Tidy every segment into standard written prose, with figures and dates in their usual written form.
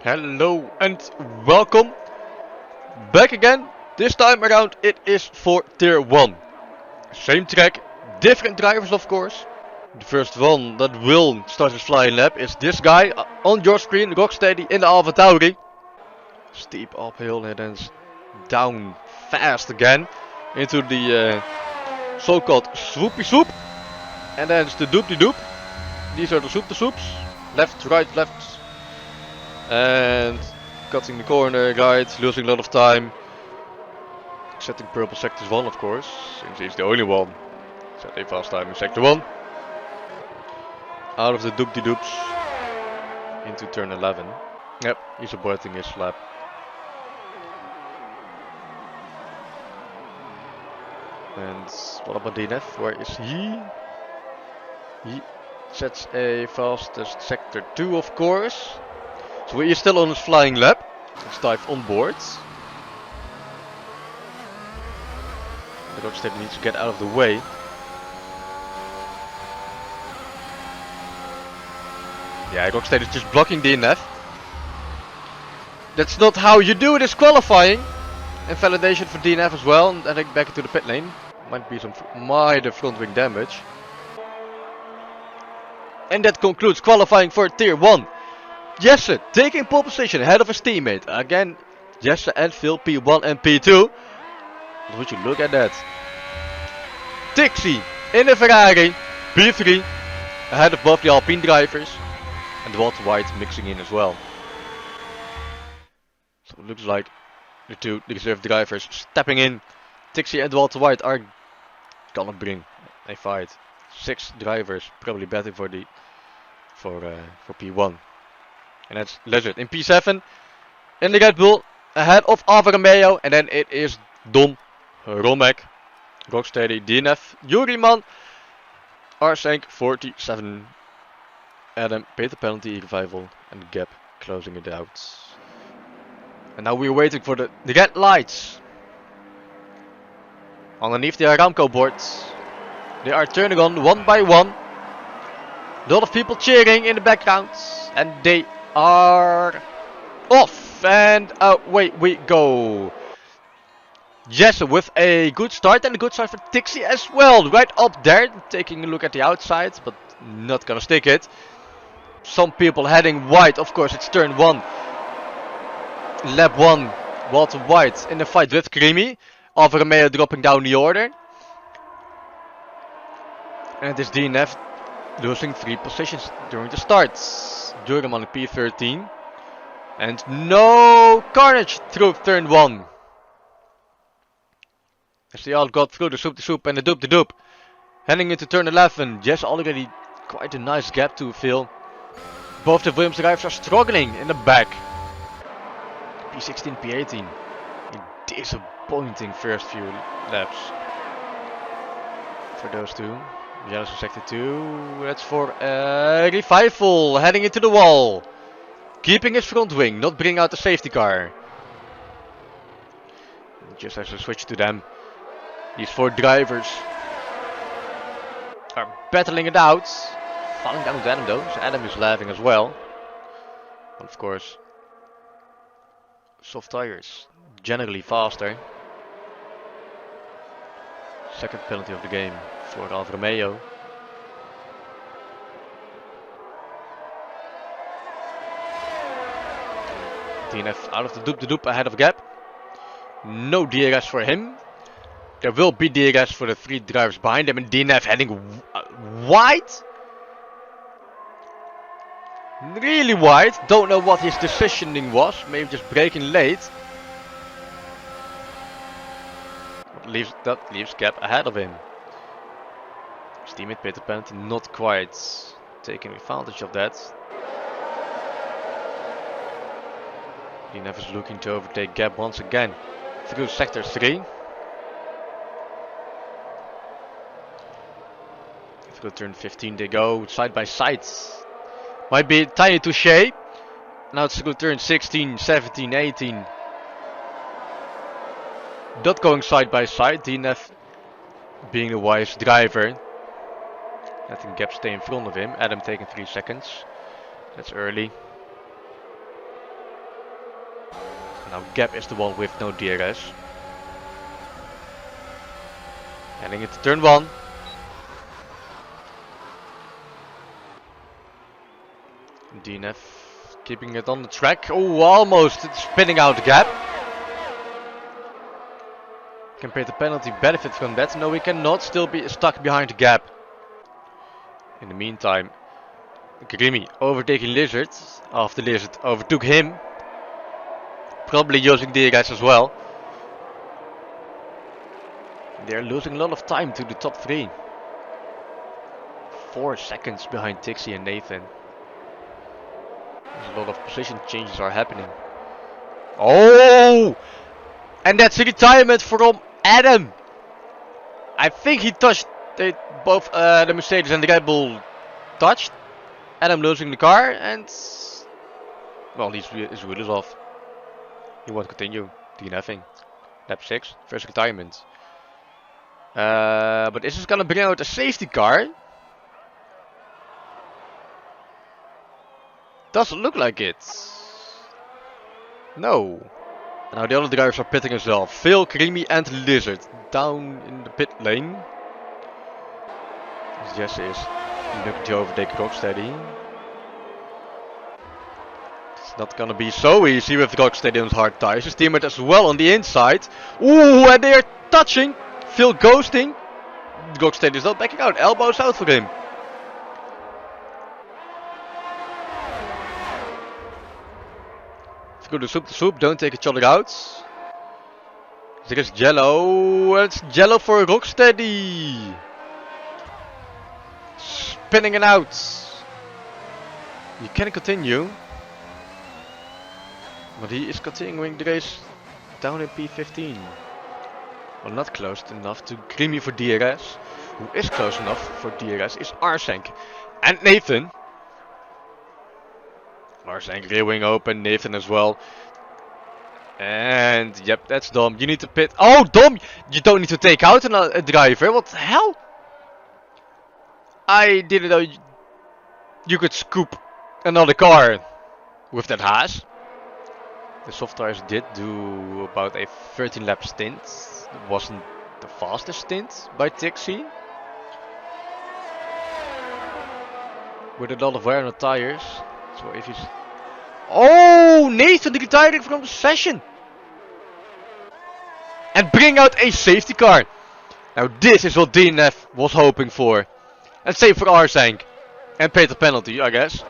Hello and welcome back again. This time around it is for Tier 1. Same track, different drivers of course. The first one that will start his flying lap is this guy on your screen, Rocksteady in the OVERTAKES. Steep uphill and then down fast again into the so-called swoopy swoop. And then it's the doopty doop. These are the swoop swoops. Left, right, left. And cutting the corner, right, losing a lot of time. Setting purple sectors 1 of course, since he's the only one. Set a fast time in sector 1. Out of the doopty doops into turn 11. Yep, he's aborting his lap. And what about DNF? Where is he? He sets a fastest sector 2 of course. So he is still on his flying lap. Let's dive on board. The Rocksteady needs to get out of the way. Yeah, Rocksteady is just blocking DNF. That's not how you do this qualifying. And validation for DNF as well. And then back into the pit lane. Might be some minor front wing damage. And that concludes qualifying for Tier 1. Jesse taking pole position ahead of his teammate. Again, Jesse and Phil P1 and P2. But would you look at that? Tixi in the Ferrari, P3, ahead of both the Alpine drivers. And Walter White mixing in as well. So it looks like the two reserve drivers stepping in. Tixi and Walter White are gonna bring a fight. 6 drivers probably betting for P1. And that's Lizard in P7 in the Red Bull ahead of Alfa Romeo. And then it is Dom, Romek, Rocksteady, DNF, Yuriman, Arsenk 47, Adam, Peter Penalty, Revival, and Gap closing it out. And now we're waiting for the red lights. Underneath the Aramco boards, they are turning on one by one. A lot of people cheering in the background, and they are off, and away we go. Yes, with a good start, and a good start for Tixi as well. Right up there, taking a look at the outside, but not gonna stick it. Some people heading wide, of course it's turn 1. Lap 1, Walter White in the fight with Creamy. Alfa Romeo dropping down the order. And it is DNF losing 3 positions during the start. Durham on the P13. And no carnage through turn 1. As they all got through the swoop and the doop. Heading into turn 11. Yes, already quite a nice gap to fill. Both the Williams drivers are struggling in the back. P16, P18. A disappointing first few laps for those two. Yellows in sector 2. That's for Revival heading into the wall. Keeping his front wing, not bringing out the safety car. Just as a switch to them. These 4 drivers are battling it out. Falling down to Adam though, so Adam is laughing as well. But of course, soft tires, generally faster. Second penalty of the game for Alfa Romeo. DNF out of the doop ahead of Gap. No DRS for him. There will be DRS for the 3 drivers behind him, and DNF heading wide. Really wide. Don't know what his decisioning was. Maybe just braking late. That leaves Gap ahead of him. His teammate Peter Penalty not quite taking advantage of that. DNF is looking to overtake Gap once again through sector 3. Through turn 15 they go side by side. Might be a tiny touche. Now it's through turn 16, 17, 18. Not going side by side. DNF being the wise driver. Letting Gap stay in front of him. Adam taking 3 seconds. That's early. Now Gap is the one with no DRS. Heading into turn 1. DNF keeping it on the track. Oh, almost spinning out Gap. Can pay the penalty benefit from that? No, we cannot still be stuck behind the Gap. In the meantime, Grimy overtaking Lizard after Lizard overtook him. Probably using DRS as well. They're losing a lot of time to the top 3. 4 seconds behind Tixie and Nathan. There's a lot of position changes are happening. Oh! And that's a retirement from Adam. I think he touched both the Mercedes and the Red Bull touched. Adam losing the car and well, his wheel is off. He won't continue DNFing. Lap 6, first retirement. But is this gonna bring out a safety car? Doesn't look like it. No. Now the other drivers are pitting as well. Phil, Creamy and Lizard down in the pit lane. Jesse is looking to overtake Rocksteady. It's not gonna be so easy with Rocksteady on hard tires. His teammate as well on the inside. Ooh, and they are touching. Phil ghosting. Rocksteady is not backing out. Elbows out for him. Go to swoop, don't take each other out. There is yellow, it's yellow for Rocksteady. Spinning it out. You can continue. But he is continuing the race down in P15. Well, not close enough to Creamy for DRS. Who is close enough for DRS is Arsenk. And Nathan. Arsenk rear-wing open, Nathan as well. And yep, that's Dom. You need to pit. Oh, Dom! You don't need to take out a driver. What the hell? I didn't know you could scoop another car with that Haas. The soft tires did do about a 13 lap stint. It wasn't the fastest stint by Tixie. With a lot of wear on the tires. So if he's... Oh, Nathan retiring from the session. And bring out a safety car. Now this is what DNF was hoping for. And same for Arsenk. And pay the penalty, I guess.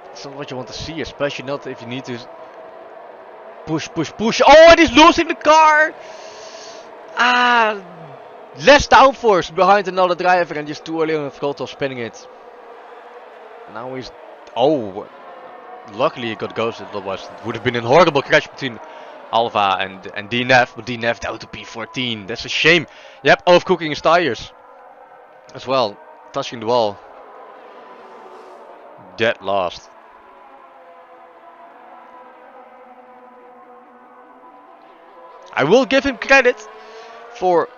That's not what you want to see, especially not if you need to push. Oh, and he's losing the car. Less downforce behind another driver and just too early on the throttle spinning it. Now he's... Oh, luckily he got ghosted, otherwise it would have been a horrible crash between Alva and DNF, but DNF down to P14. That's a shame. Yep, overcooking his tires as well, touching the wall. Dead last. I will give him credit for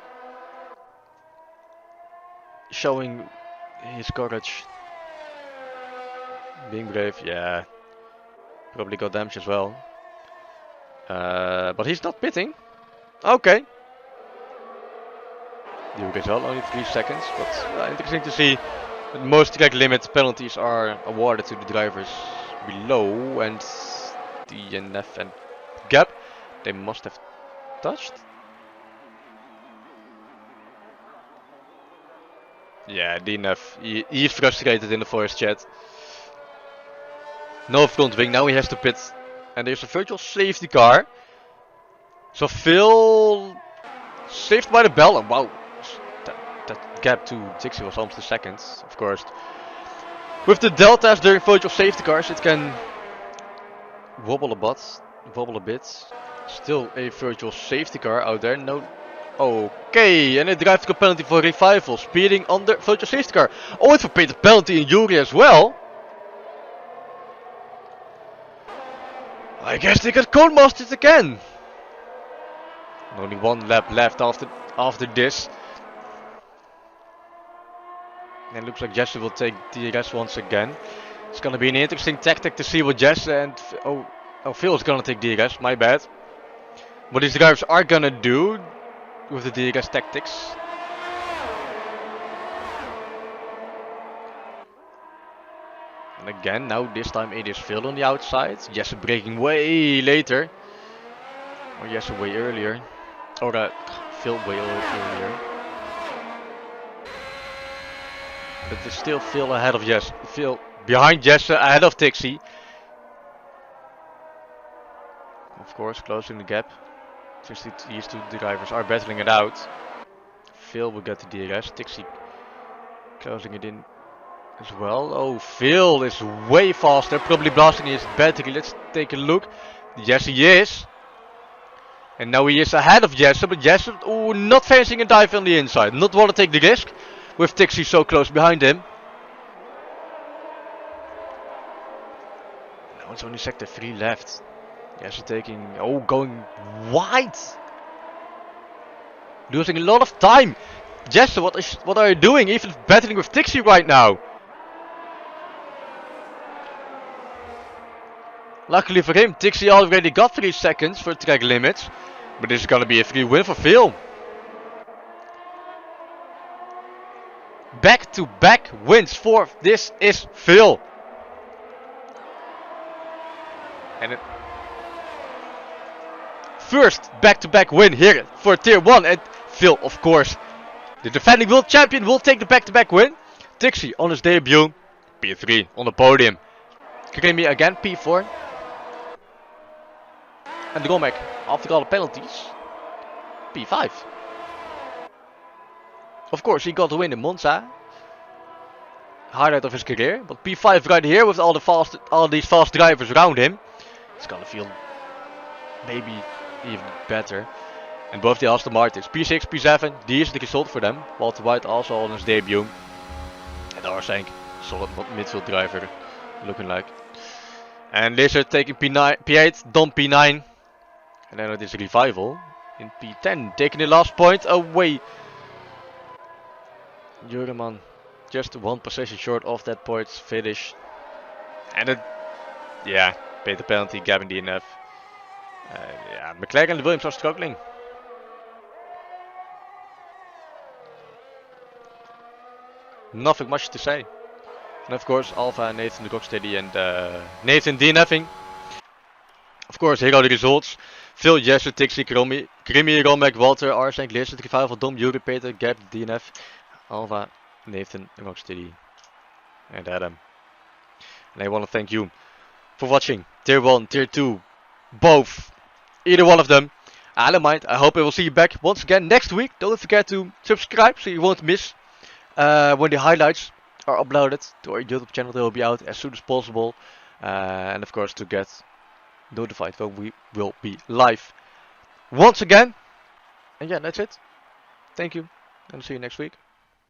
showing his courage. Being brave, yeah. Probably got damage as well. But he's not pitting. Okay. The result only 3 seconds, but interesting to see that most track limit penalties are awarded to the drivers below, and DNF and Gap, they must have touched. Yeah, DNF, he's frustrated in the voice chat. No front wing, now he has to pit. And there's a virtual safety car. So Phil saved by the bell. And wow, that gap to Tixie was almost a second, of course. With the deltas during virtual safety cars, it can wobble a bit. Still a virtual safety car out there. No. Okay, and it drives the penalty for revival, speeding on the virtual safety car. Oh, it's for paid the penalty in Yuri as well. I guess they got cone mastered again. Only 1 lap left after this. And it looks like Jesse will take DRS once again. It's gonna be an interesting tactic to see what Jesse and Oh, Phil's gonna take DRS, my bad. What these drivers are gonna do with the DRS tactics. And again, now this time it is Phil on the outside. Jesse braking way later. Or Jesse way earlier. Or Phil way earlier. But it's still Phil ahead of Jesse. Phil behind Jesse, ahead of Tixie. Of course, closing the gap. Since these two drivers are battling it out. Phil will get the DRS. Tixie closing it in as well. Oh, Phil is way faster. Probably blasting his battery. Let's take a look. Yes, he is. And now he is ahead of Jesse. But Jesse, ooh, not fancying a dive on the inside. Not want to take the risk. With Tixie so close behind him. Now it's only sector 3 left. Jesse taking... Oh, going wide. Losing a lot of time. Jesse, what are you doing? Even battling with Tixie right now. Luckily for him, Tixie already got 3 seconds for track limits. But this is gonna be a free win for Phil. Back-to-back wins for this is Phil. And first back-to-back win here for Tier 1. And Phil, of course, the defending world champion, will take the back-to-back win. Tixie on his debut, P3 on the podium. Krimi again, P4. And Romek, after all the penalties, P5. Of course, he got the win in Monza. Highlight of his career. But P5 right here with all these fast drivers around him. It's gonna feel maybe even better. And both the Aston Martins, P6, P7, decent result for them. Walter White also on his debut. And Arsenk, solid midfield driver, looking like. And Lizard taking P9, P8, Dom P9. And then it is Revival in P10, taking the last point away. Jurman just 1 position short of that points finish. And it, yeah, paid the penalty, Gavin DNF. Yeah, McLaren and Williams are struggling. Nothing much to say. And of course, Alpha, Nathan Rocksteady and Nathan DNFing. Of course, here are the results. Phil, Jesse, Tixie, Krimi, Romek, Walter, Arsenk, Lizard, Revival, Dom, Yuri, Peter, Gab, DNF, Alva, Nathan, Rocksteady, and Adam. And I want to thank you for watching Tier 1, Tier 2, both, either one of them. I don't mind. I hope I will see you back once again next week. Don't forget to subscribe so you won't miss when the highlights are uploaded to our YouTube channel. They will be out as soon as possible. And of course to get notified when we will be live once again. And yeah, that's it. Thank you, and see you next week.